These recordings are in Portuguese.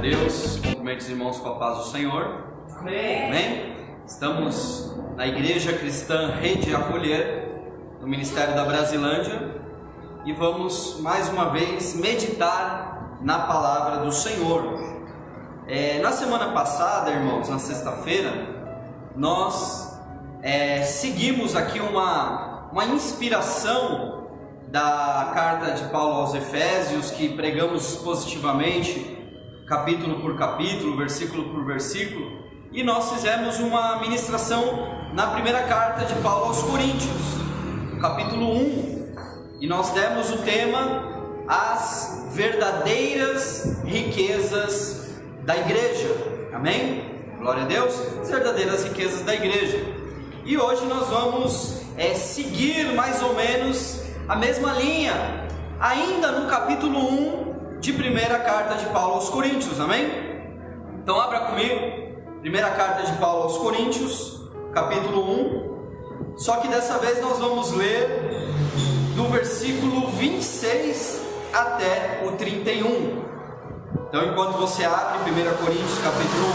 Deus, cumprimento os irmãos com a paz do Senhor. Amém? Estamos na Igreja Cristã Rede Acolher, no Ministério da Brasilândia, e vamos mais uma vez meditar na palavra do Senhor. Na semana passada, irmãos, na sexta-feira, nós seguimos aqui uma inspiração da carta de Paulo aos Efésios, que pregamos positivamente, capítulo por capítulo, versículo por versículo, e nós fizemos uma ministração na primeira carta de Paulo aos Coríntios, no capítulo 1, e nós demos o tema: as verdadeiras riquezas da igreja. Amém? Glória a Deus, as verdadeiras riquezas da igreja. E hoje nós vamos seguir mais ou menos a mesma linha, ainda no capítulo 1 de primeira carta de Paulo aos Coríntios. Amém? Então abra comigo, primeira carta de Paulo aos Coríntios, capítulo 1. Só que dessa vez nós vamos ler do versículo 26 até o 31. Então enquanto você abre 1 Coríntios capítulo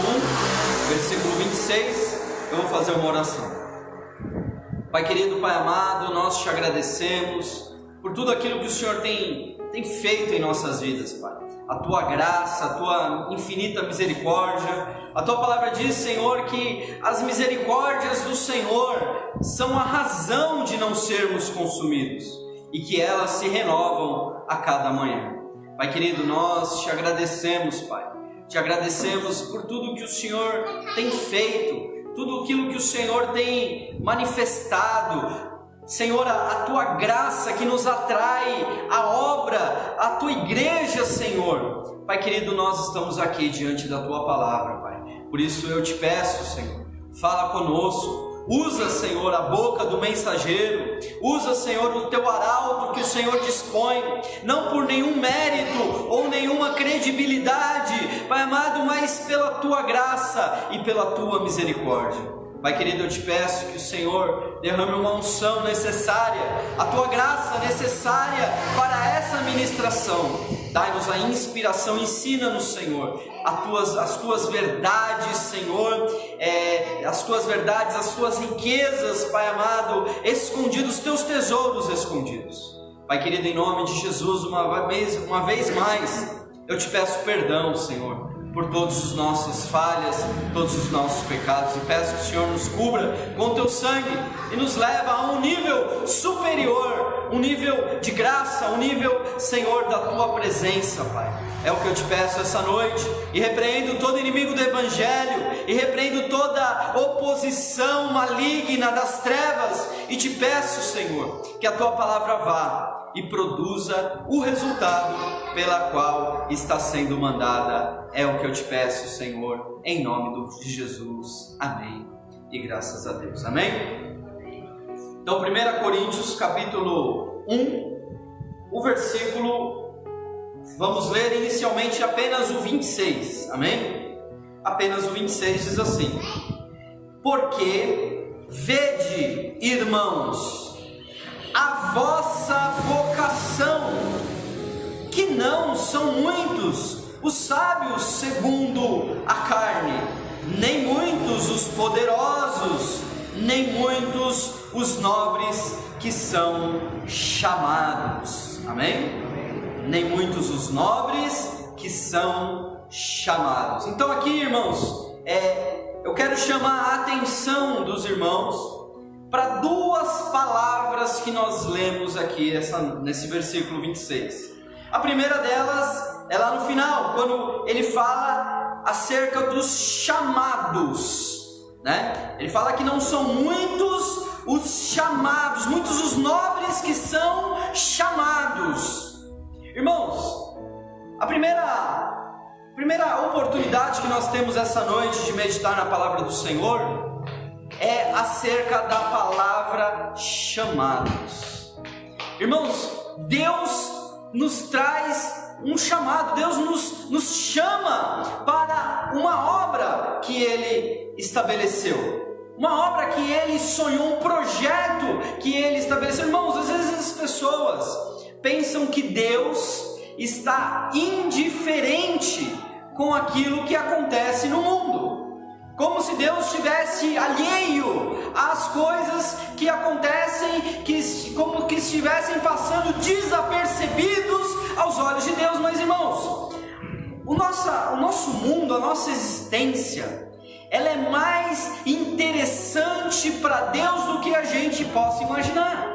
1, versículo 26, eu vou fazer uma oração. Pai querido, Pai amado, nós te agradecemos por tudo aquilo que o Senhor tem feito em nossas vidas, Pai. A Tua graça, a Tua infinita misericórdia. A Tua palavra diz, Senhor, que as misericórdias do Senhor são a razão de não sermos consumidos e que elas se renovam a cada manhã. Pai querido, nós te agradecemos, Pai. Te agradecemos por tudo que o Senhor tem feito, tudo aquilo que o Senhor tem manifestado. Senhor, a Tua graça que nos atrai, a obra, a Tua igreja, Senhor. Pai querido, nós estamos aqui diante da Tua palavra, Pai. Por isso eu te peço, Senhor, fala conosco. Usa, Senhor, a boca do mensageiro. Usa, Senhor, o Teu arauto que o Senhor dispõe, não por nenhum mérito ou nenhuma credibilidade, Pai amado, mas pela Tua graça e pela Tua misericórdia. Pai querido, eu te peço que o Senhor derrame uma unção necessária, a Tua graça necessária para essa ministração. Dai-nos a inspiração, ensina-nos, Senhor, as Tuas verdades, Senhor, as Tuas verdades, as Tuas riquezas, Pai amado, escondidos, Teus tesouros escondidos. Pai querido, em nome de Jesus, uma vez mais, eu te peço perdão, Senhor, por todas as nossas falhas, todos os nossos pecados, e peço que o Senhor nos cubra com o Teu sangue e nos leva a um nível superior, um nível de graça, um nível, Senhor, da Tua presença, Pai. É o que eu te peço essa noite, e repreendo todo inimigo do Evangelho, e repreendo toda oposição maligna das trevas, e te peço, Senhor, que a Tua palavra vá e produza o resultado pela qual está sendo mandada. É o que eu te peço, Senhor, em nome de Jesus. Amém. E graças a Deus. Amém? Então, 1 Coríntios, capítulo 1, o versículo, vamos ler inicialmente apenas o 26. Amém? Apenas o 26 diz assim: porque vede, irmãos, a vossa vocação, que não são muitos os sábios segundo a carne, nem muitos os poderosos, nem muitos os nobres que são chamados. Amém? Nem muitos os nobres que são chamados. Então aqui, irmãos, eu quero chamar a atenção dos irmãos para duas palavras que nós lemos aqui nesse versículo 26. A primeira delas é lá no final, quando ele fala acerca dos chamados, né? Ele fala que não são muitos os chamados, muitos os nobres que são chamados. Irmãos, a primeira oportunidade que nós temos essa noite de meditar na palavra do Senhor é acerca da palavra chamados. Irmãos, Deus nos traz um chamado, Deus nos chama para uma obra que Ele estabeleceu, uma obra que Ele sonhou, um projeto que Ele estabeleceu. Irmãos, às vezes as pessoas pensam que Deus está indiferente com aquilo que acontece no mundo. Como se Deus estivesse alheio às coisas que acontecem, como que estivessem passando desapercebidos aos olhos de Deus. Mas irmãos, o nosso mundo, a nossa existência, ela é mais interessante para Deus do que a gente possa imaginar.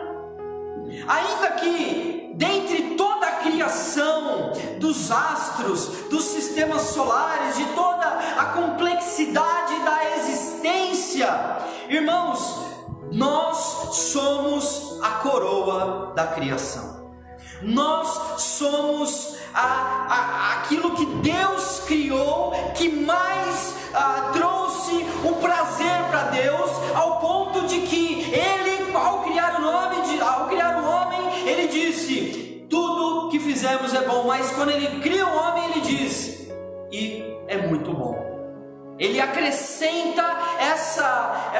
Ainda que dentre toda a criação, dos astros, dos sistemas solares, de toda a complexidade da existência, irmãos, nós somos a coroa da criação. Nós somos aquilo que Deus criou, que mais trouxe o prazer para Deus, ao ponto de que Ele, ao criar o homem, Ele disse: tudo que fizemos é bom. Mas quando Ele cria o homem, Ele diz: e é muito bom. Ele acrescenta essa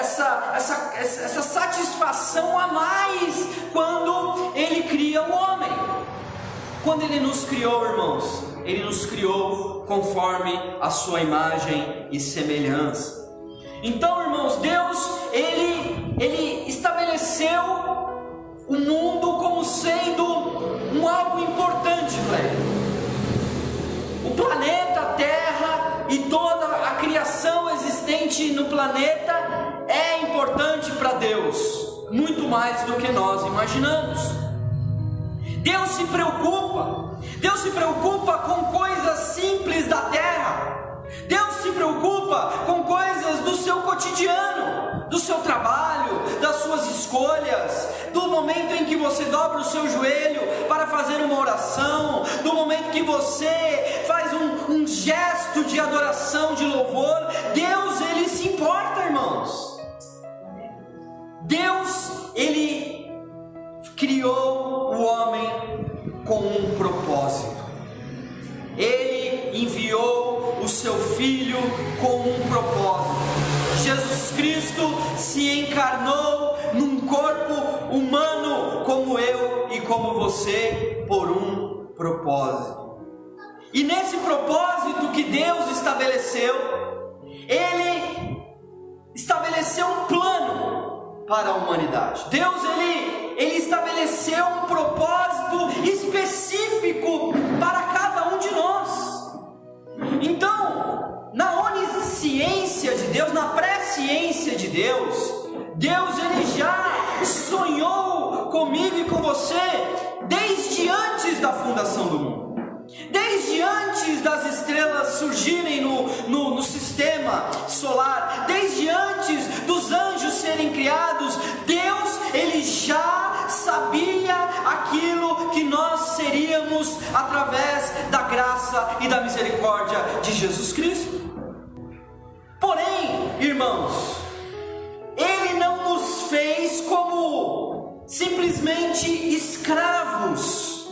satisfação a mais quando Ele cria o homem. Quando Ele nos criou, irmãos, Ele nos criou conforme a sua imagem e semelhança. Então, irmãos, Deus, Ele estabeleceu o mundo como sendo algo importante para Ele. O planeta Terra e toda a criação existente no planeta é importante para Deus, muito mais do que nós imaginamos. Deus se preocupa com coisas simples da terra. Deus se preocupa com coisas do seu cotidiano, do seu trabalho, das suas escolhas, do momento em que você dobra o seu joelho para fazer uma oração, do momento que você faz um gesto de adoração, de louvor. Deus, Ele se importa, irmãos. Deus, Ele criou o homem com um propósito. Ele enviou o seu Filho com um propósito. Jesus Cristo se encarnou num corpo humano como eu e como você, por um propósito. E nesse propósito que Deus estabeleceu, Ele estabeleceu um plano para a humanidade. Deus, Ele estabeleceu um propósito específico para cada um de nós. Então, na onisciência de Deus, na presciência de Deus, Ele já sonhou comigo e com você desde antes da fundação do mundo. Desde antes das estrelas surgirem no sistema solar, desde antes dos anjos serem criados, Deus, Ele já sabia aquilo que nós seríamos através da graça e da misericórdia de Jesus Cristo. Porém, irmãos, Ele não nos fez como simplesmente escravos.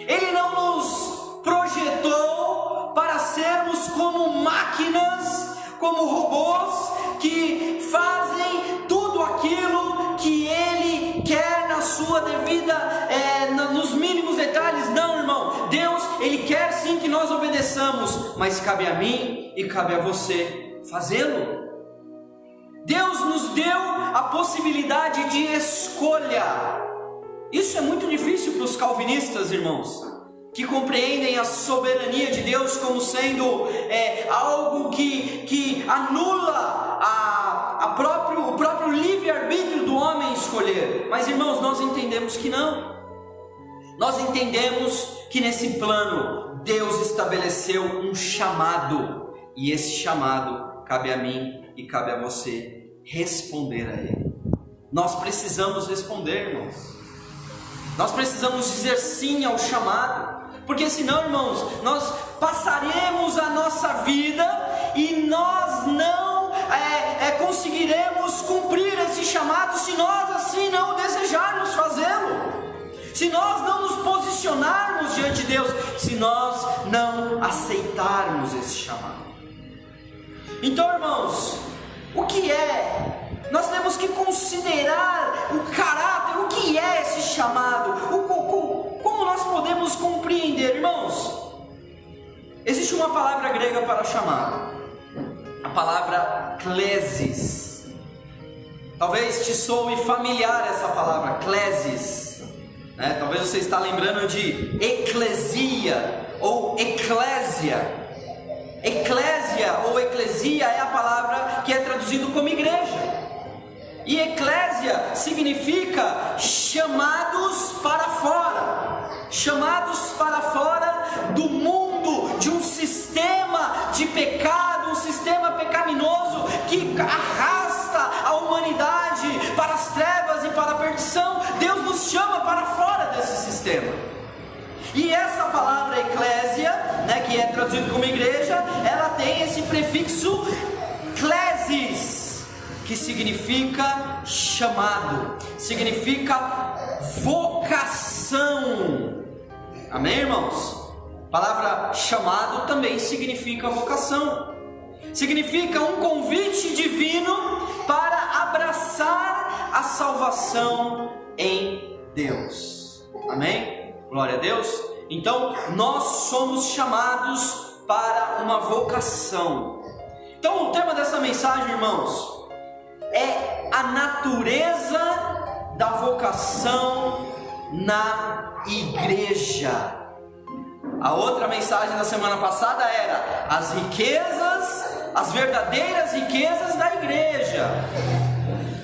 Ele não nos projetou para sermos como máquinas, como robôs que fazem tudo aquilo que Ele quer na sua devida, nos mínimos detalhes. Não, irmão, Deus, Ele quer sim que nós obedeçamos, mas cabe a mim e cabe a você fazê-lo. Deus nos deu a possibilidade de escolha. Isso é muito difícil para os calvinistas, irmãos, que compreendem a soberania de Deus como sendo algo que anula o próprio livre-arbítrio do homem escolher. Mas, irmãos, nós entendemos que não. Nós entendemos que nesse plano Deus estabeleceu um chamado, e esse chamado cabe a mim e cabe a você responder a ele. Nós precisamos responder, irmãos. Nós precisamos dizer sim ao chamado, porque senão, irmãos, nós passaremos a nossa vida e nós não conseguiremos cumprir esse chamado se nós assim não desejarmos fazê-lo, se nós não nos posicionarmos diante de Deus, se nós não aceitarmos esse chamado. Então, irmãos, o que é? Nós temos que considerar o caráter, o que é esse chamado, como nós podemos compreender, irmãos. Existe Existe uma palavra grega para chamado, a palavra klesis. Talvez te soe familiar essa palavra, klesis, né? Talvez você está lembrando de eclesia ou eclésia. Eclésia ou eclesia é a palavra que é traduzido como igreja. E eclésia significa chamados para fora. Chamados para fora do mundo, de um sistema de pecado, um sistema pecaminoso que arrasta a humanidade para as trevas e para a perdição. Deus nos chama para fora desse sistema. E essa palavra eclésia, né, que é traduzida como igreja, ela tem esse prefixo klesis, que significa chamado, significa vocação. Amém, irmãos? A palavra chamado também significa vocação. Significa um convite divino para abraçar a salvação em Deus. Amém? Glória a Deus. Então, nós somos chamados para uma vocação. Então, o tema dessa mensagem, irmãos, é a natureza da vocação na igreja. A outra mensagem da semana passada era as riquezas, as verdadeiras riquezas da igreja.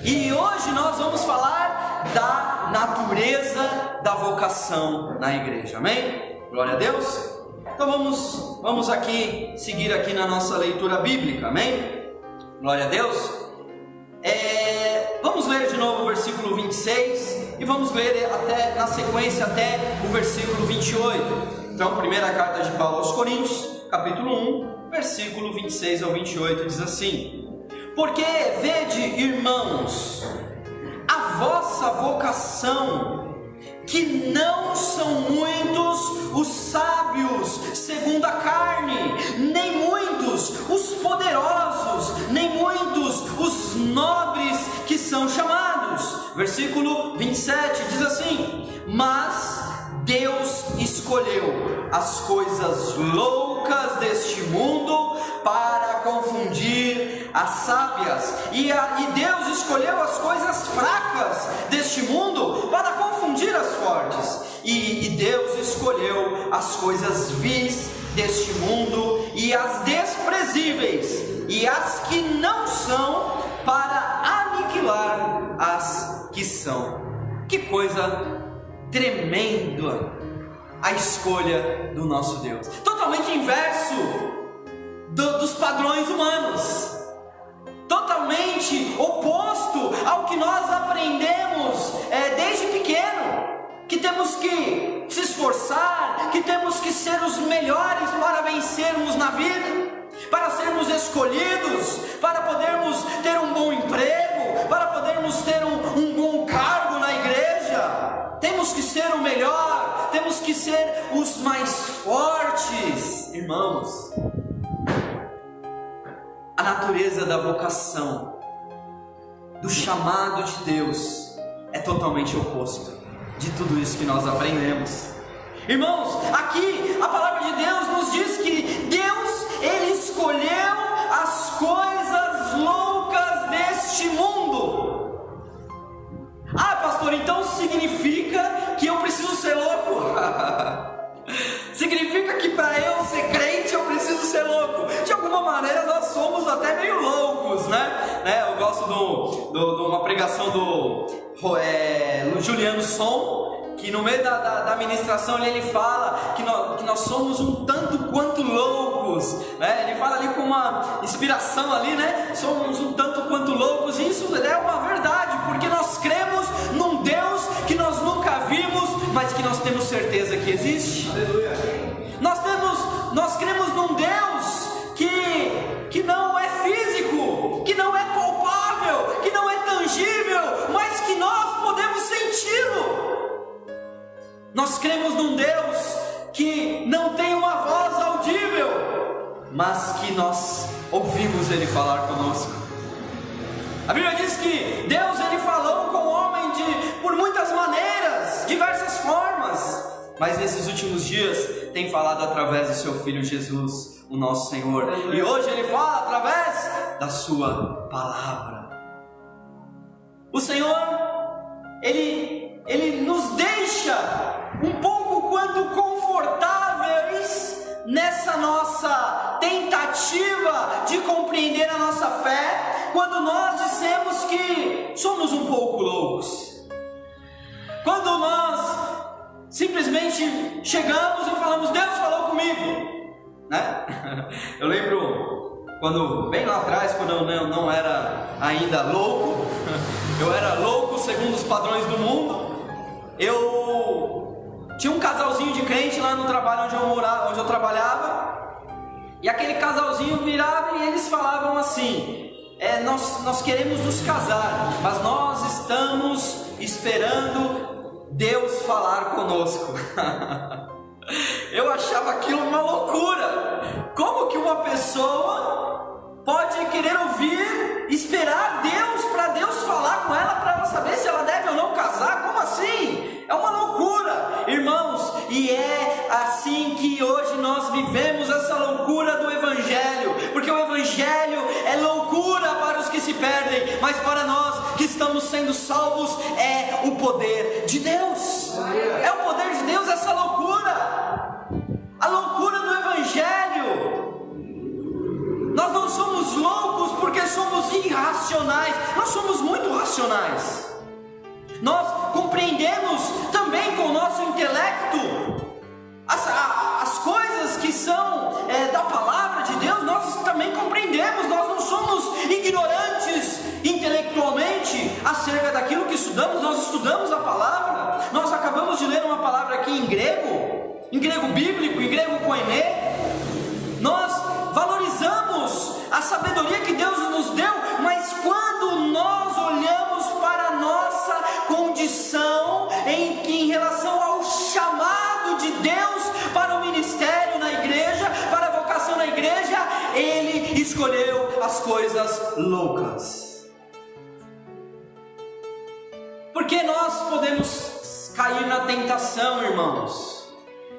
E hoje nós vamos falar da natureza da vocação na igreja. Amém? Glória a Deus. Então vamos aqui seguir aqui na nossa leitura bíblica. Amém? Glória a Deus. Vamos ler de novo o versículo 26 e vamos ler até, na sequência até o versículo 28. Então, primeira carta de Paulo aos Coríntios, capítulo 1, versículo 26 ao 28, diz assim: porque vede, irmãos, a vossa vocação, que não são muitos os sábios segundo a carne, nem muitos os poderosos, nem muitos os nobres que são chamados. Versículo 27 diz assim: mas Deus escolheu as coisas loucas deste mundo para confundir as sábias, e Deus escolheu as coisas fracas deste mundo para confundir as fortes, e Deus escolheu as coisas vis deste mundo e as desprezíveis e as que não são, para aniquilar as que são. Que coisa tremenda a escolha do nosso Deus, totalmente inverso dos padrões humanos, totalmente oposto ao que nós aprendemos desde pequeno, que temos que se esforçar, que temos que ser os melhores para vencermos na vida, para sermos escolhidos, para podermos ter um bom emprego, para podermos ter um bom cargo na igreja. Temos que ser o melhor, temos que ser os mais fortes. Irmãos, a natureza da vocação, do chamado de Deus, é totalmente oposto de tudo isso que nós aprendemos. Irmãos, aqui a palavra de Deus nos diz que Deus, Ele escolheu as coisas loucas deste mundo. Ah, pastor, então significa que eu preciso ser louco? Significa que para eu ser crente eu preciso ser louco? De alguma maneira nós somos até meio loucos, né? Eu gosto de uma pregação do Juliano Som, que no meio da ministração ele fala que nós somos um tanto quanto loucos, né? Ele fala ali com uma inspiração ali, né? Somos um tanto quanto loucos, e isso é uma verdade, porque nós cremos num Deus que nós nunca vimos, mas que nós temos certeza que existe. Aleluia. Nós cremos num Deus que não é físico, que não é palpável, que não é tangível, mas que nós podemos senti-lo. Nós cremos num Deus que não tem uma voz audível, mas que nós ouvimos Ele falar conosco. A Bíblia diz que Deus, Ele falou com o homem por muitas maneiras, diversas formas, mas nesses últimos dias tem falado através do seu Filho Jesus, o nosso Senhor. E hoje Ele fala através da sua palavra. O Senhor, Ele nos deixa um pouco quanto confortáveis nessa nossa tentativa de compreender a nossa fé, quando nós dissemos que somos um pouco loucos. Quando nós simplesmente chegamos e falamos, Deus falou comigo, né? Eu lembro quando, bem lá atrás, quando eu não era ainda louco, eu era louco segundo os padrões do mundo. Eu tinha um casalzinho de crente lá no trabalho onde eu trabalhava, e aquele casalzinho virava e eles falavam assim: nós queremos nos casar, mas nós estamos esperando Deus falar conosco. Eu achava aquilo uma loucura. Como que uma pessoa pode querer ouvir, esperar Deus para Deus falar com ela, para ela saber se ela deve ou não casar? Como assim? É uma loucura, irmãos. E é assim que hoje nós vivemos essa loucura do Evangelho, porque o Evangelho é loucura para os que se perdem, mas para nós que estamos sendo salvos é o poder de Deus. É o poder de Deus, essa loucura, a loucura do Evangelho. Nós não somos loucos porque somos irracionais, nós somos muito racionais. Nós compreendemos também com o nosso intelecto as coisas que são da palavra de Deus. Nós também compreendemos, nós não somos ignorantes intelectualmente acerca daquilo que estudamos. Nós estudamos a palavra, nós acabamos de ler uma palavra aqui em grego bíblico, em grego koiné. Nós valorizamos a sabedoria que Deus nos deu, mas quando nós olhamos para a nossa condição em relação ao chamado de Deus para o ministério na igreja, para a vocação na igreja, Ele escolheu as coisas loucas. Porque nós podemos cair na tentação, irmãos,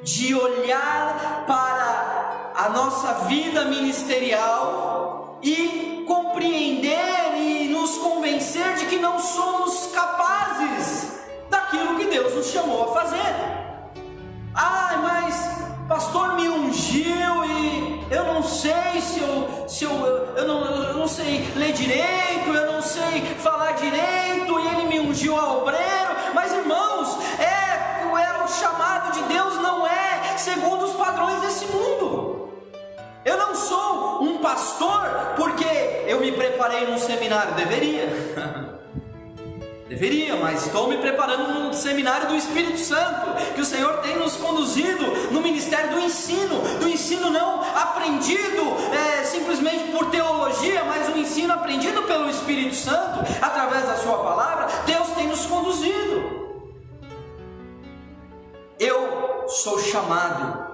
de olhar para a nossa vida ministerial e compreender e nos convencer de que não somos capazes daquilo que Deus nos chamou a fazer. Mas pastor me ungiu e eu não sei eu não sei ler direito, eu não sei falar direito, e ele me ungiu a obreiro. Mas irmãos, o chamado de Deus não é segundo os padrões desse mundo. Eu não sou um pastor porque eu me preparei num seminário. Deveria, mas estou me preparando no seminário do Espírito Santo, que o Senhor tem nos conduzido no ministério do ensino não aprendido simplesmente por teologia, mas um ensino aprendido pelo Espírito Santo, através da sua palavra. Deus tem nos conduzido. Eu sou chamado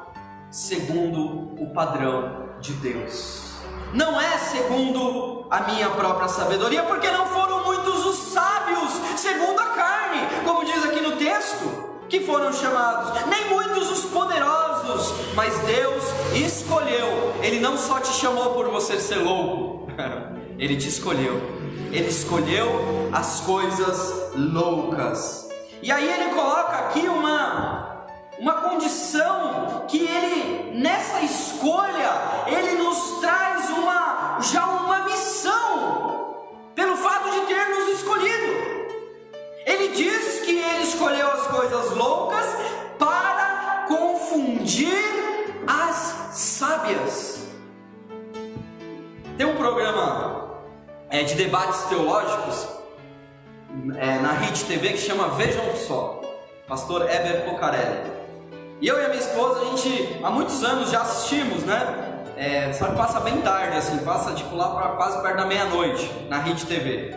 segundo o padrão de Deus, não é segundo a minha própria sabedoria, porque não foram muitos os sábios segundo a carne, como diz aqui no texto, que foram chamados, nem muitos os poderosos, mas Deus escolheu. Ele não só te chamou por você ser louco, Ele te escolheu, Ele escolheu as coisas loucas. E aí Ele coloca aqui uma condição que Ele, nessa escolha, Ele nos traz já uma missão, pelo fato de ter nos escolhido. Ele diz que Ele escolheu as coisas loucas para confundir as sábias. Tem um programa de debates teológicos na Rede TV que chama Vejam Só, pastor Heber Pocarelli. E eu e a minha esposa, a gente há muitos anos já assistimos, né? Só que passa bem tarde, assim, passa tipo lá para quase perto da meia-noite na Rede TV.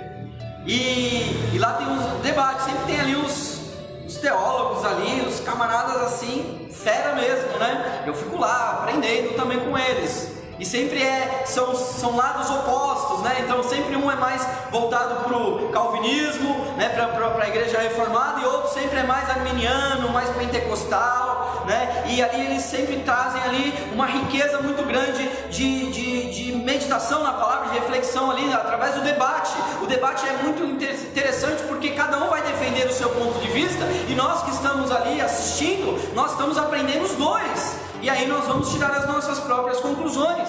E lá tem uns debates, sempre tem ali os teólogos ali, os camaradas assim, fera mesmo, né? Eu fico lá aprendendo também com eles. E sempre são lados opostos, né? Então sempre um é mais voltado para o calvinismo, né? Para a igreja reformada, e outro sempre é mais arminiano, mais pentecostal, né? E ali eles sempre trazem ali uma riqueza muito grande de meditação na palavra, de reflexão ali através do debate. O debate é muito interessante porque cada um vai defender o seu ponto de vista e nós que estamos ali assistindo, nós estamos aprendendo os dois. E aí nós vamos tirar as nossas próprias conclusões.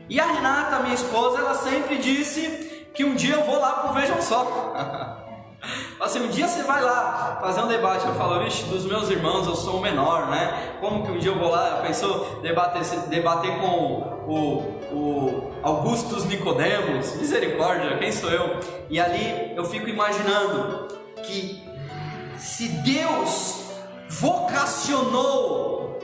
E a Renata, minha esposa, ela sempre disse que um dia eu vou lá pro Vejam Só. Assim, um dia você vai lá fazer um debate. Eu falo, vixe, dos meus irmãos eu sou o menor, né? Como que um dia eu vou lá? Pensou debater com o Augustus Nicodemos? Misericórdia, quem sou eu? E ali eu fico imaginando que se Deus vocacionou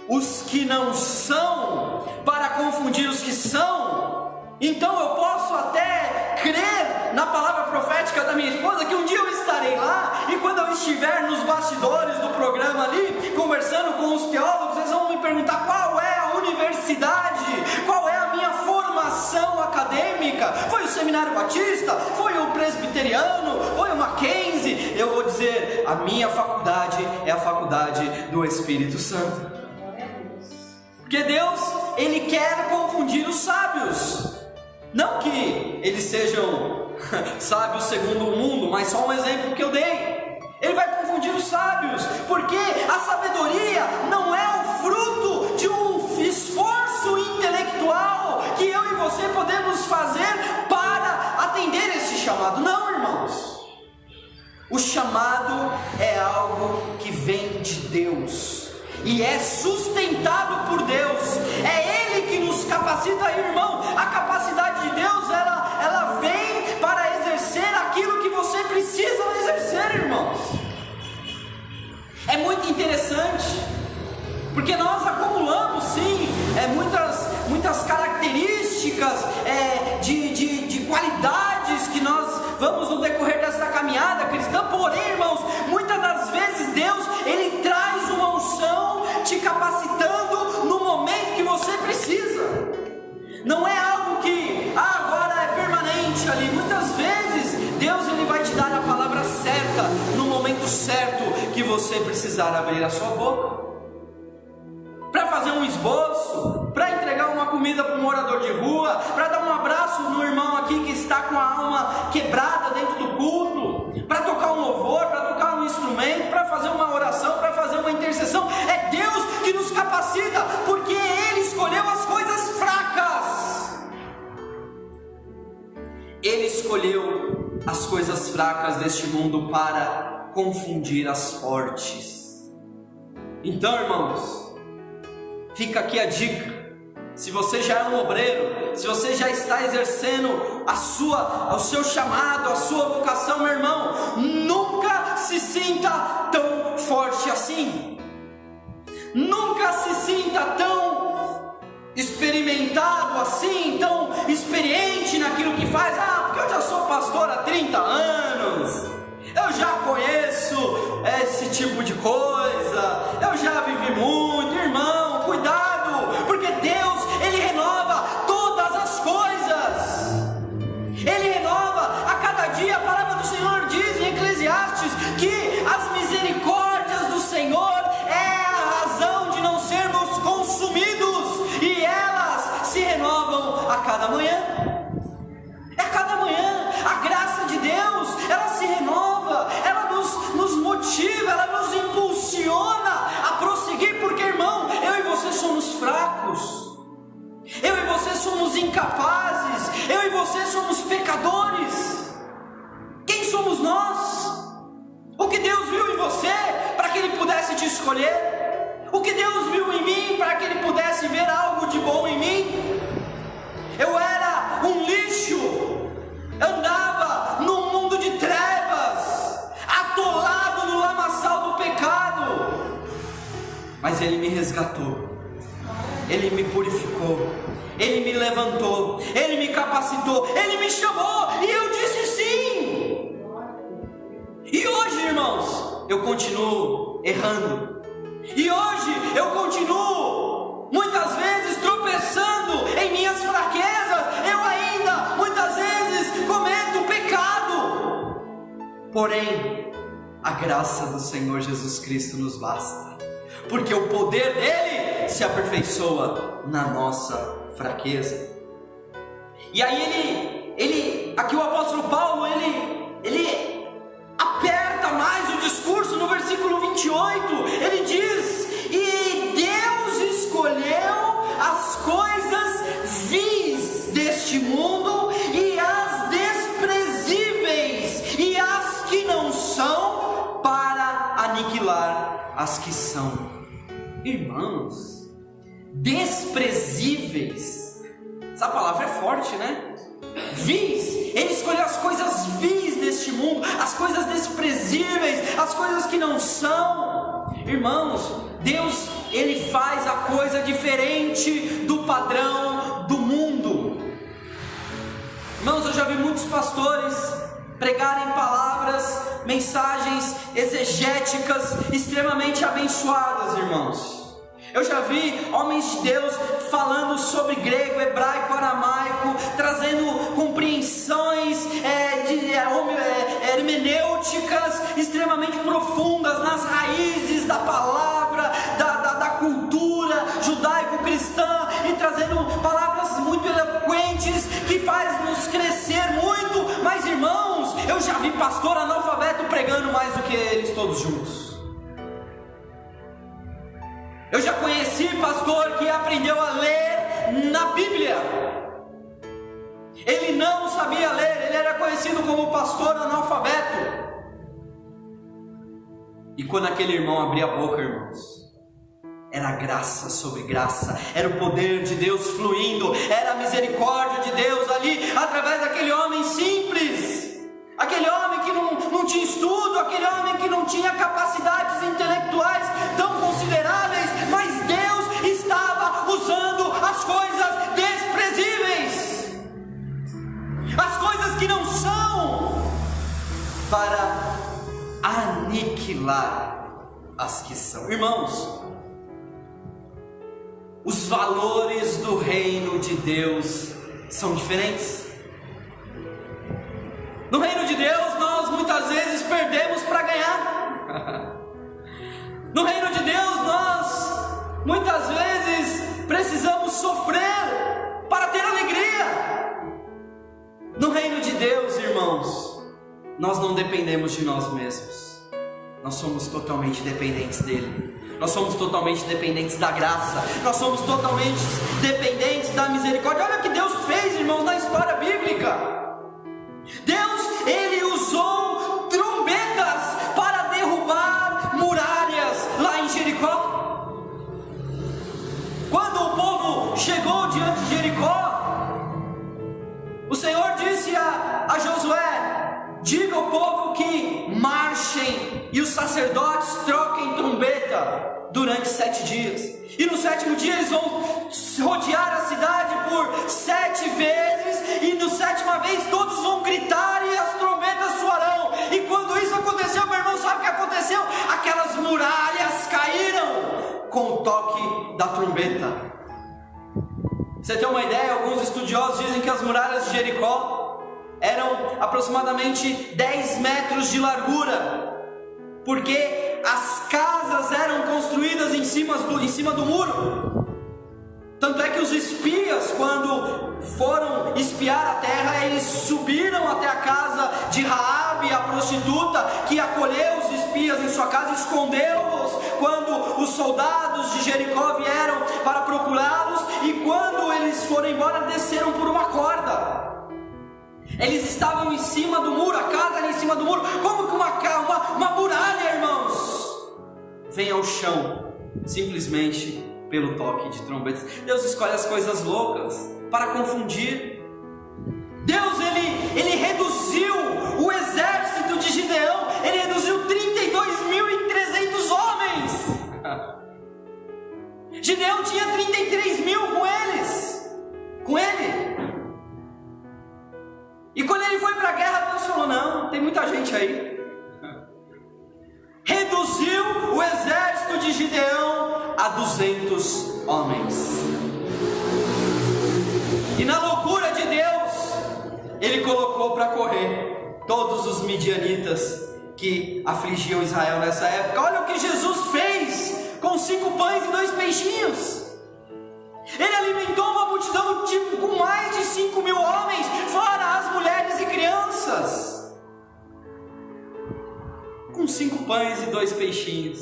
os que não são para confundir os que são, então eu posso até crer na palavra profética da minha esposa que um dia eu estarei lá, e quando eu estiver nos bastidores do programa ali, conversando com os teólogos, eles vão me perguntar qual é a universidade, qual é a minha formação acadêmica, foi o Seminário Batista, foi o Presbiteriano, foi o Mackenzie. Eu vou dizer, a minha faculdade é a faculdade do Espírito Santo. Porque Deus, Ele quer confundir os sábios. Não que eles sejam sábios segundo o mundo, mas só um exemplo que eu dei. Ele vai confundir os sábios, porque a sabedoria não é o fruto de um esforço intelectual que eu e você podemos fazer para atender esse chamado. Não, irmãos. O chamado é algo que vem de Deus e é sustentado por Deus. É Ele que nos capacita, irmão. A capacidade de Deus, ela vem para exercer aquilo que você precisa exercer, irmãos. É muito interessante, porque nós acumulamos sim muitas características de qualidades que nós vamos no decorrer dessa caminhada cristã. Porém, irmãos, muitas das vezes Deus, Ele traz uma unção te capacitando no momento que você precisa. Não é algo que agora é permanente ali. Muitas vezes Deus, Ele vai te dar a palavra certa no momento certo que você precisar abrir a sua boca, para fazer um esboço, para entregar uma comida para um morador de rua, para dar um abraço no irmão aqui que está com a alma quebrada dentro do culto, para tocar um louvor, para tocar um instrumento, para fazer uma oração, para fazer uma intercessão. É Deus que nos capacita, porque Ele escolheu as coisas fracas. Ele escolheu as coisas fracas deste mundo para confundir as fortes. Então, irmãos, fica aqui a dica. Se você já é um obreiro, se você já está exercendo o seu chamado, a sua vocação, meu irmão, nunca se sinta tão forte assim. Nunca se sinta tão experimentado assim, tão experiente naquilo que faz. Porque eu já sou pastor há 30 anos, eu já conheço esse tipo de coisa, eu já vivi muito. Irmão, cuidado, porque Deus, Ele renova todas as coisas. Ele renova a cada dia. A palavra do Senhor diz em Eclesiastes que as misericórdias do Senhor é a razão de não sermos consumidos, e elas se renovam a cada manhã. É a cada manhã. A graça de Deus, ela se renova, ela nos motiva, ela nos impulsiona a prosseguir, porque, irmão, eu e você somos fracos, eu e você somos incapazes, eu e você somos pecadores. Quem somos nós? O que Deus viu em você para que Ele pudesse te escolher? O que Deus viu em mim para que Ele pudesse ver algo de bom em mim? Eu era um lixo, andava num mundo de trevas, atolado no lamaçal do pecado, mas Ele me resgatou, Ele me purificou, Ele me levantou, Ele me capacitou, Ele me chamou, e eu disse sim. E hoje, irmãos, eu continuo errando, e hoje eu continuo muitas vezes tropeçando em minhas fraquezas. Eu ainda muitas vezes cometo pecado, porém a graça do Senhor Jesus Cristo nos basta, porque o poder dele se aperfeiçoa na nossa fraqueza. E aí aqui o apóstolo Paulo, ele aperta mais o discurso no versículo 28, ele diz: e Deus escolheu as coisas vis deste mundo e as desprezíveis e as que não são, para aniquilar as que são. Irmãos, desprezíveis, essa palavra é forte, né? Vis, ele escolheu as coisas vis deste mundo, as coisas desprezíveis, as coisas que não são. Irmãos, Deus, ele faz a coisa diferente do padrão do mundo. Irmãos, eu já vi muitos pastores pregarem palavras, mensagens exegéticas extremamente abençoadas, irmãos. Eu já vi homens de Deus falando sobre grego, hebraico, aramaico, trazendo compreensões hermenêuticas extremamente profundas nas raízes da palavra, da cultura judaico-cristã, e trazendo palavras muito eloquentes que faz nos crescer muito. Mas, irmãos, eu já vi pastor analfabeto pregando mais do que eles todos juntos. Eu já conheci pastor que aprendeu a ler na Bíblia. Ele não sabia ler, ele era conhecido como pastor analfabeto. E quando aquele irmão abria a boca, irmãos, era graça sobre graça, era o poder de Deus fluindo, era a misericórdia de Deus ali, através daquele homem simples, aquele homem que não tinha estudo, aquele homem que não tinha capacidades intelectuais tão consideráveis, mas Deus estava usando as coisas desprezíveis, as coisas que não são, para aniquilar as que são. Irmãos, os valores do reino de Deus são diferentes. No reino de Deus, nós muitas vezes perdemos para ganhar. No reino de Deus, nós muitas vezes precisamos sofrer para ter alegria. No reino de Deus, irmãos, nós não dependemos de nós mesmos. Nós somos totalmente dependentes dele. Nós somos totalmente dependentes da graça. Nós somos totalmente dependentes da misericórdia. Olha o que Deus fez, irmãos, na história bíblica. Deus, ele usou trombetas para derrubar muralhas lá em Jericó. Quando o povo chegou diante de Jericó, o Senhor disse a Josué: diga ao povo que marchem e os sacerdotes troquem trombeta durante 7 dias. E no 7º dia eles vão rodear a cidade por 7 vezes, e na 7ª vez todos vão gritar e as trombetas soarão. E quando isso aconteceu, meu irmão, sabe o que aconteceu? Aquelas muralhas caíram com o toque da trombeta. Você tem uma ideia? Alguns estudiosos dizem que as muralhas de Jericó eram aproximadamente 10 metros de largura, porque as casas eram construídas em cima do muro. Tanto é que os espias, quando foram espiar a terra, eles subiram até a casa de Raabe, a prostituta, que acolheu os espias em sua casa, escondeu-os quando os soldados de Jericó vieram para procurá-los, e quando eles foram embora, desceram por uma corda. Eles estavam em cima do muro, a casa era em cima do muro. Como que uma muralha, irmãos, vem ao chão simplesmente pelo toque de trombetas? Deus escolhe as coisas loucas para confundir. Deus, ele reduziu o exército de Gideão, ele reduziu 32.300 homens. Gideão tinha 33.000 com ele. E quando ele foi para a guerra, Deus falou: não, tem muita gente aí. Reduziu o exército de Gideão a 200 homens. E na loucura de Deus, ele colocou para correr todos os midianitas que afligiam Israel nessa época. Olha o que Jesus fez com com 5 pães e 2 peixinhos. Ele alimentou uma multidão com mais de 5.000 homens, fora as mulheres e crianças. Com 5 pães e 2 peixinhos.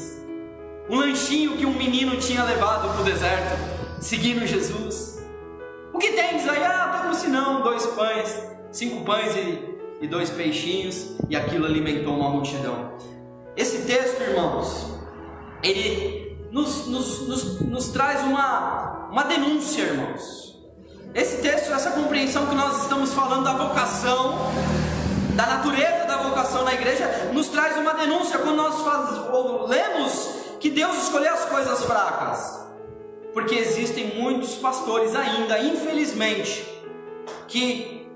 Um lanchinho que um menino tinha levado para o deserto, seguindo Jesus. O que tens aí? Temos senão 2 pães, 5 pães e 2 peixinhos, e aquilo alimentou uma multidão. Esse texto, irmãos, ele nos traz uma denúncia, irmãos. Esse texto, essa compreensão que nós estamos falando da vocação, da natureza da vocação na igreja, nos traz uma denúncia quando nós lemos que Deus escolheu as coisas fracas. Porque existem muitos pastores ainda, infelizmente, que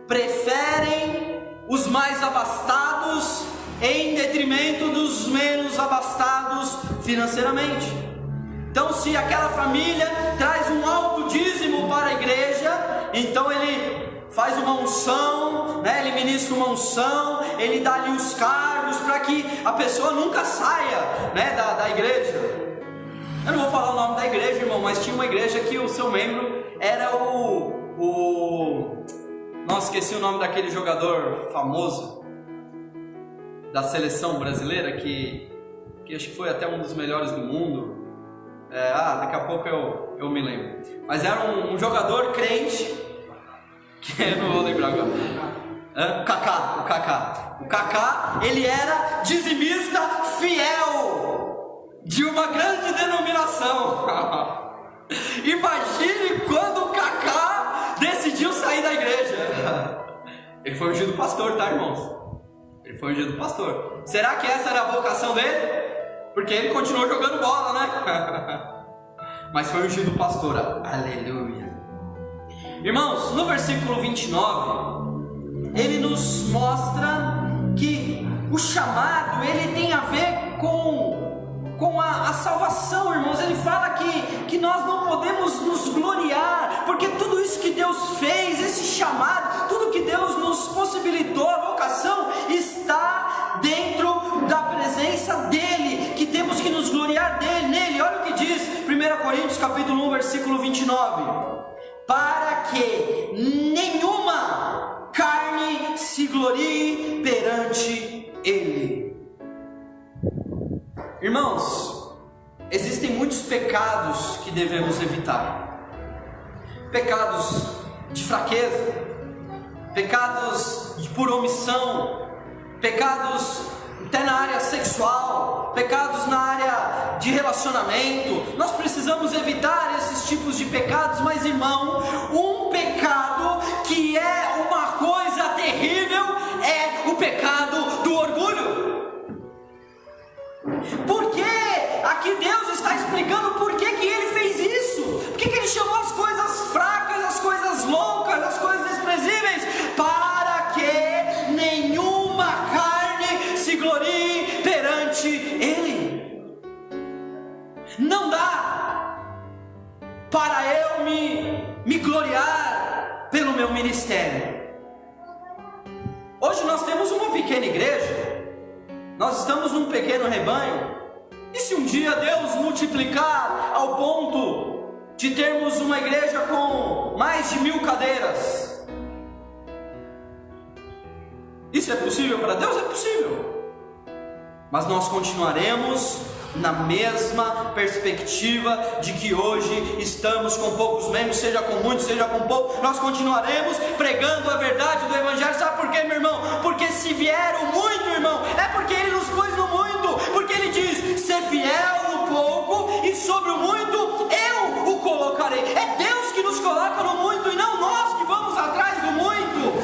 preferem os mais abastados em detrimento dos menos abastados financeiramente. Então, se aquela família traz um alto dízimo para a igreja, então ele faz uma unção, ele ministra uma unção, ele dá ali os cargos para que a pessoa nunca saia da igreja. Eu não vou falar o nome da igreja, irmão, mas tinha uma igreja que o seu membro era Nossa, esqueci o nome daquele jogador famoso da seleção brasileira, que acho que foi até um dos melhores do mundo. Daqui a pouco eu me lembro. Mas era um jogador crente, que eu não vou lembrar agora. O Kaká, ele era dizimista fiel de uma grande denominação. Imagine quando o Kaká decidiu sair da igreja. Ele foi ungido pastor, tá, irmãos? Ele foi ungido pastor. Será que essa era a vocação dele? Porque ele continuou jogando bola, né? Mas foi ungido pastor. Aleluia. Irmãos, no versículo 29, ele nos mostra que o chamado, ele tem a ver com a salvação, irmãos. Ele fala que nós não podemos nos gloriar, porque tudo isso que Deus fez, esse chamado, tudo que Deus nos possibilitou, a vocação, está dentro da presença dEle, que temos que nos gloriar nele. Olha o que diz 1 Coríntios capítulo 1, versículo 29. Para que nenhuma carne se glorie perante Ele. Irmãos, existem muitos pecados que devemos evitar. Pecados de fraqueza, pecados por omissão, pecados até na área sexual, pecados na área de relacionamento. Nós precisamos evitar esses tipos de pecados, mas, irmão, um pecado que é uma coisa terrível é o pecado do orgulho. Porque aqui Deus está explicando por que Ele fez isso, por que Ele chamou as coisas fracas, as coisas loucas, as coisas desprezíveis, para que nenhuma carne se glorie perante Ele. Não dá para eu me gloriar pelo meu ministério. Hoje nós temos uma pequena igreja, nós estamos num pequeno rebanho, e se um dia Deus multiplicar ao ponto de termos uma igreja com mais de 1000 cadeiras, isso é possível para Deus? É possível, mas nós continuaremos na mesma perspectiva de que hoje estamos com poucos membros, seja com muitos, seja com poucos, nós continuaremos pregando a verdade do Evangelho. Sabe por quê, meu irmão? Porque se vier o muito, irmão, é porque Ele nos pôs no muito, porque Ele diz: ser fiel no pouco e sobre o muito eu o colocarei. É Deus que nos coloca no muito e não nós que vamos atrás do muito.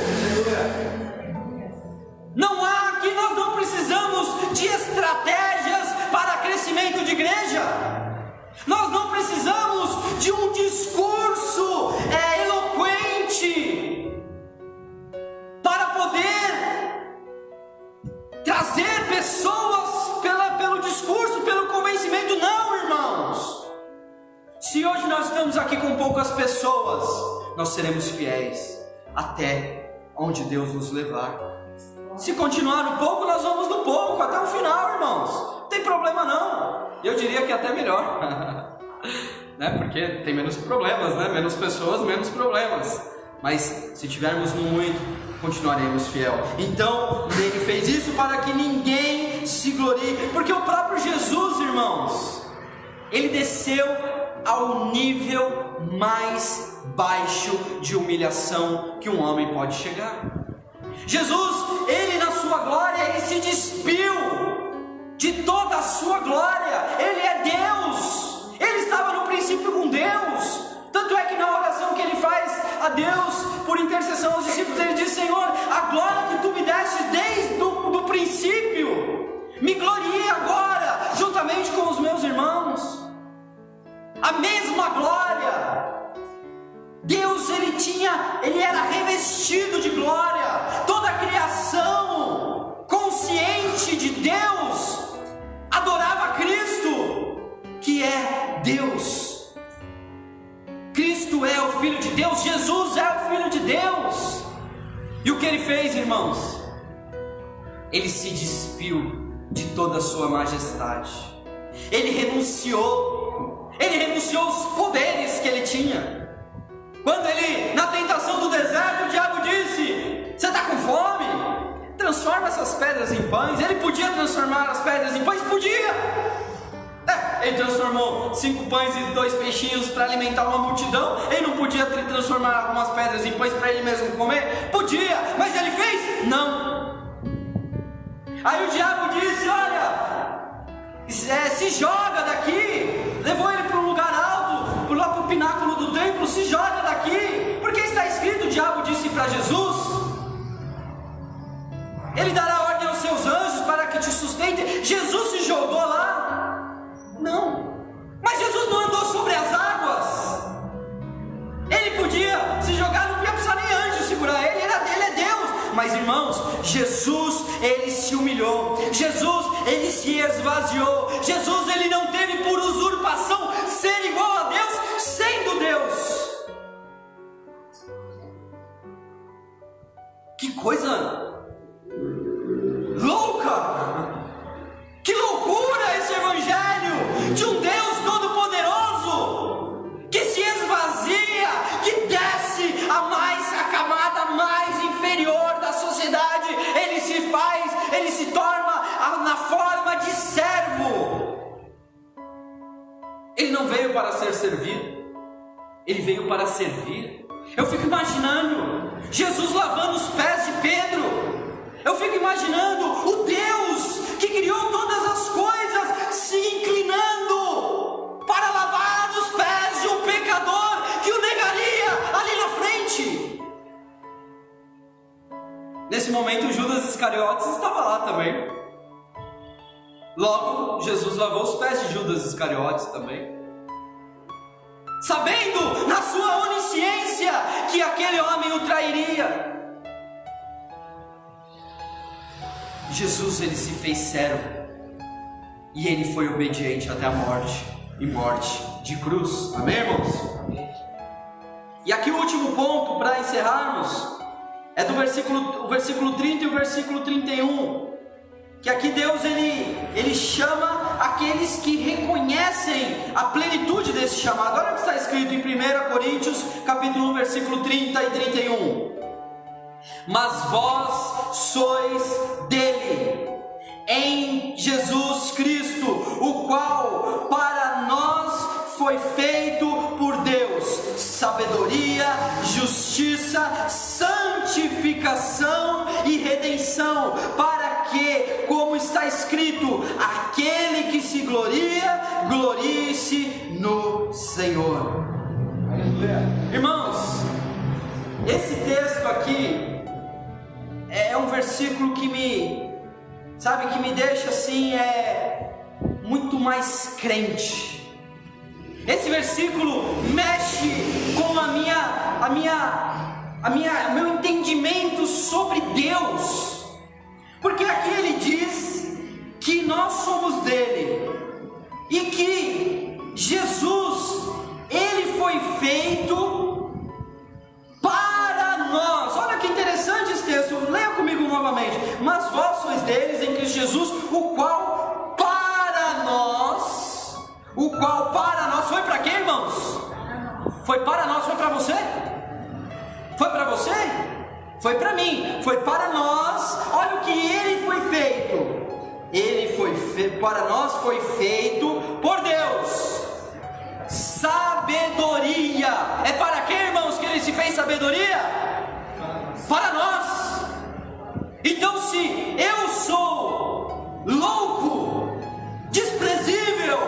Não há aqui, nós não precisamos de estratégias para crescimento de igreja. Nós não precisamos de um discurso eloquente para poder trazer pessoas pelo discurso, pelo convencimento. Não, irmãos. Se hoje nós estamos aqui com poucas pessoas, nós seremos fiéis até onde Deus nos levar. Se continuar no pouco, nós vamos no pouco até o final, irmãos. Não tem problema não. Eu diria que que é até melhor. Né? Porque tem menos problemas, né? Menos pessoas, menos problemas. Mas se tivermos no muito, continuaremos fiel. Então, ele fez isso para que ninguém se glorie. Porque o próprio Jesus, irmãos, ele desceu ao nível mais baixo de humilhação que um homem pode chegar. Jesus, ele na sua glória, ele se despiu de toda a sua glória. Ele é Deus, ele estava no princípio com Deus. Tanto é que na oração que ele faz a Deus, por intercessão aos discípulos, ele diz: Senhor, a glória que tu me deste desde do princípio, me glorie agora, juntamente com os meus irmãos. A mesma glória. Deus, ele era revestido de glória. Toda a criação, consciente de Deus, adorava Cristo, que é Deus. Cristo é o Filho de Deus, Jesus é o Filho de Deus. E o que ele fez, irmãos? Ele se despiu de toda a sua majestade. Ele renunciou aos poderes que ele tinha. Quando ele, na tentação do deserto, o diabo disse: você está com fome? Transforma essas pedras em pães. Ele podia transformar as pedras em pães? Podia. Ele transformou 5 pães e 2 peixinhos para alimentar uma multidão. Ele não podia transformar algumas pedras em pães para ele mesmo comer? Podia, mas ele fez? Não. Aí o diabo disse: olha, se joga daqui. Levou ele para um lugar alto, lá para o pináculo do templo. Se joga daqui, porque está escrito, o diabo disse para Jesus: ele dará ordem aos seus anjos para que te sustentem. Jesus se jogou lá? Não. Mas Jesus não andou sobre as águas. Ele podia se jogar, não ia precisar nem anjo segurar ele, ele é Deus. Mas irmãos, Jesus, ele se humilhou. Jesus, ele se esvaziou. Jesus, ele não teve por usurpação ser igual a Deus, sendo Deus. Que coisa louca! Que loucura esse evangelho de um Deus todo-poderoso que se esvazia, que desce a camada mais inferior da sociedade. Ele se torna na forma de servo. Ele não veio para ser servido, ele veio para servir. Eu fico imaginando Jesus lavando os pés de Pedro. Eu fico imaginando o Deus que criou todas as coisas se inclinando para lavar os pés de um pecador que o negaria ali na frente. Nesse momento, Judas Iscariotes estava lá também. Logo, Jesus lavou os pés de Judas Iscariotes também, sabendo na sua onisciência que aquele homem o trairia. Jesus, ele se fez servo e ele foi obediente até a morte, e morte de cruz. Amém, irmãos? E aqui o último ponto para encerrarmos é do o versículo 30 e o versículo 31, que aqui Deus ele chama aqueles que reconhecem a plenitude desse chamado. Olha o que está escrito em 1 Coríntios capítulo 1, versículo 30 e 31. Mas vós sois dele, em Jesus Cristo, o qual para nós foi feito por Deus sabedoria, justiça, santificação e redenção, para que, como está escrito, aquele que se gloria, glorie-se no Senhor. Aleluia. Irmãos, esse texto aqui é um versículo que me deixa assim, muito mais crente. Esse versículo mexe com o meu entendimento sobre Deus, porque aqui ele diz que nós somos dele e que Jesus, ele foi feito para nós. Olha que interessante esse texto, leia comigo novamente. Mas vós sois deles em Cristo Jesus, o qual para nós qual para nós, foi para quem, irmãos? Foi para nós, foi para você? Foi para você? Foi para mim, foi para nós. Olha o que ele foi feito. Ele foi para nós, foi feito por Deus. Sabedoria. É para quem, irmãos, que ele se fez sabedoria? Para nós. Então, se eu sou louco, desprezível,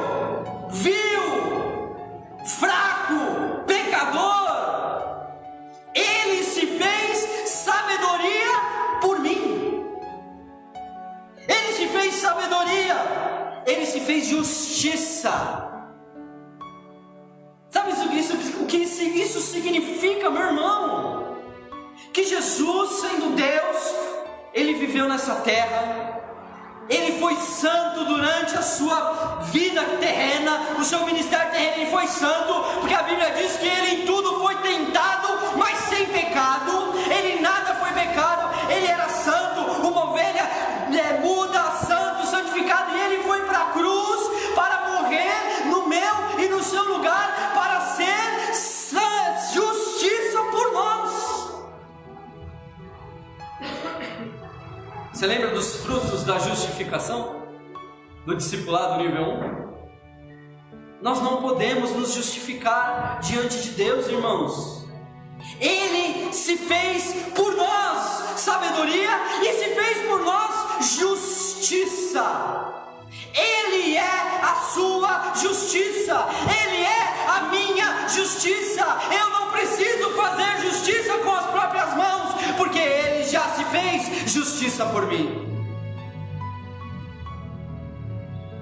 vil, fraco, pecador, ele se fez sabedoria por mim. Ele se fez sabedoria, ele se fez justiça. Sabe o que isso significa, meu irmão? Que Jesus, sendo Deus, ele viveu nessa terra, ele foi santo durante a sua vida terrena, o seu ministério terreno, ele foi santo, porque a Bíblia diz que ele em tudo foi tentado, mas sem pecado. Ele nada foi pecado, ele era santo, uma ovelha muda, santo, santificado, e ele foi para a cruz para morrer no meu e no seu lugar, para ser justiça por nós. Você lembra dos frutos da justificação? Do discipulado nível 1? Nós não podemos nos justificar diante de Deus, irmãos. Ele se fez por nós sabedoria e se fez por nós justiça. Ele é a sua justiça, ele é a minha justiça. Eu não preciso fazer justiça com as próprias mãos, porque ele já se fez justiça por mim.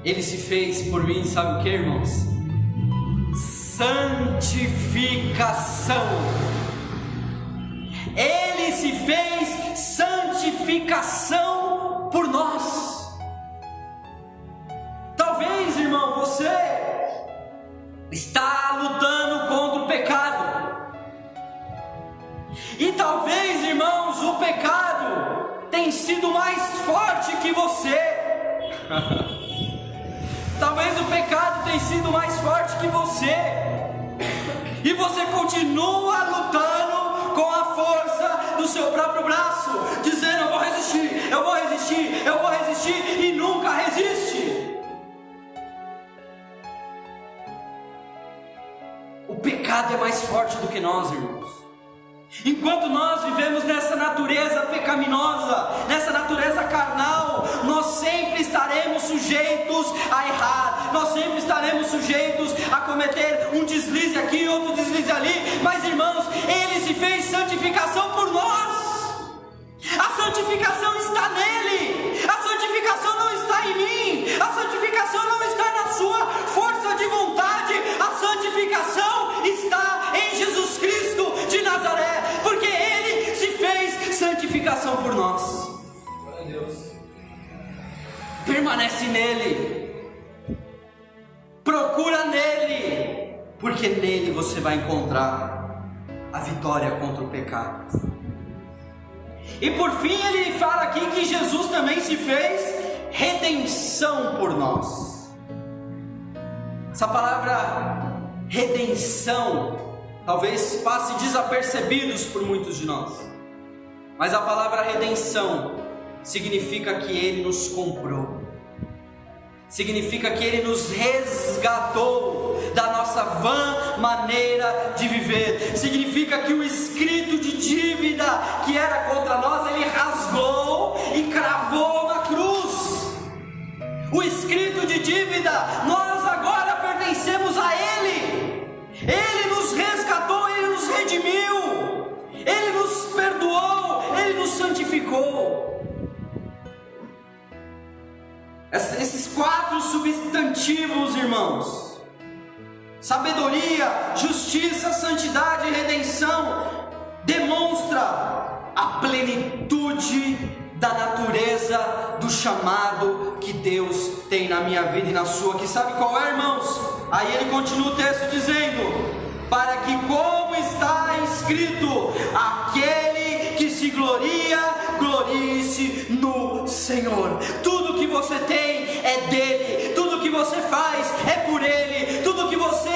Ele se fez por mim, sabe o que, irmãos? Santificação. Ele se fez santificação por nós. Talvez, irmão, você está lutando contra o pecado. E talvez, irmãos, o pecado tem sido mais forte que você. Talvez o pecado tenha sido mais forte que você. E você continua lutando com a força do seu próprio braço, dizendo: eu vou resistir, eu vou resistir, eu vou resistir, e nunca resiste. O pecado é mais forte do que nós, irmãos. Enquanto nós vivemos nessa natureza pecaminosa, nessa natureza carnal, nós sempre estaremos sujeitos a errar, nós sempre estaremos sujeitos a cometer um deslize aqui, outro deslize ali. Mas, irmãos, ele se fez santificação por nós. A santificação está nele, a santificação não está em mim, a santificação não está na sua força de vontade, a santificação está em Jesus Cristo de Nazaré, porque ele se fez santificação por nós. Glória a Deus. Permanece nele, procura nele, porque nele você vai encontrar a vitória contra o pecado. E por fim ele fala aqui que Jesus também se fez redenção por nós. Essa palavra redenção talvez passe desapercebidos por muitos de nós, mas a palavra redenção significa que ele nos comprou, significa que ele nos resgatou da nossa vã maneira de viver, significa que o escrito de dívida que era contra nós, ele rasgou e cravou na cruz. O escrito de dívida, nós agora pertencemos a ele. Ele nos resgatou, ele nos redimiu, ele nos perdoou, ele nos santificou. Esses 4 substantivos, irmãos: sabedoria, justiça, santidade e redenção, demonstra a plenitude da natureza do chamado que Deus tem na minha vida e na sua. Que sabe qual é, irmãos? Aí ele continua o texto dizendo: para que, como está escrito, aquele que se gloria, glorie-se no Senhor. Tudo que você tem é dele, tudo que você faz é por Ele, tudo que você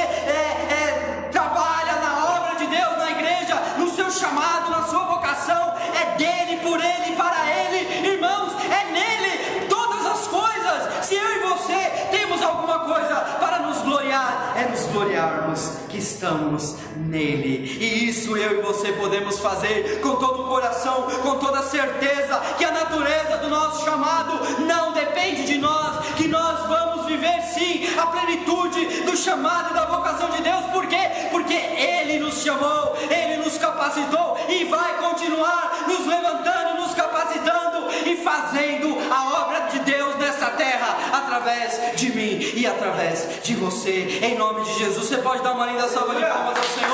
trabalha na obra de Deus, na igreja, no seu chamado, na sua vocação, é dele, por Ele, para Ele. Irmãos, é nele todas as coisas. Se eu e você temos alguma coisa para nos gloriar, é nos gloriarmos que estamos nele. E isso eu e você podemos fazer com todo o coração, com toda a certeza que a natureza do nosso chamado não depende de nós, que nós vamos viver sim a plenitude do chamado e da vocação de Deus. Por quê? Porque Ele nos chamou, Ele nos capacitou e vai continuar nos levantando, nos capacitando e fazendo a obra de Deus nessa terra, através de mim e através de você, em nome de Jesus. Você pode dar uma linda salva de palmas ao Senhor.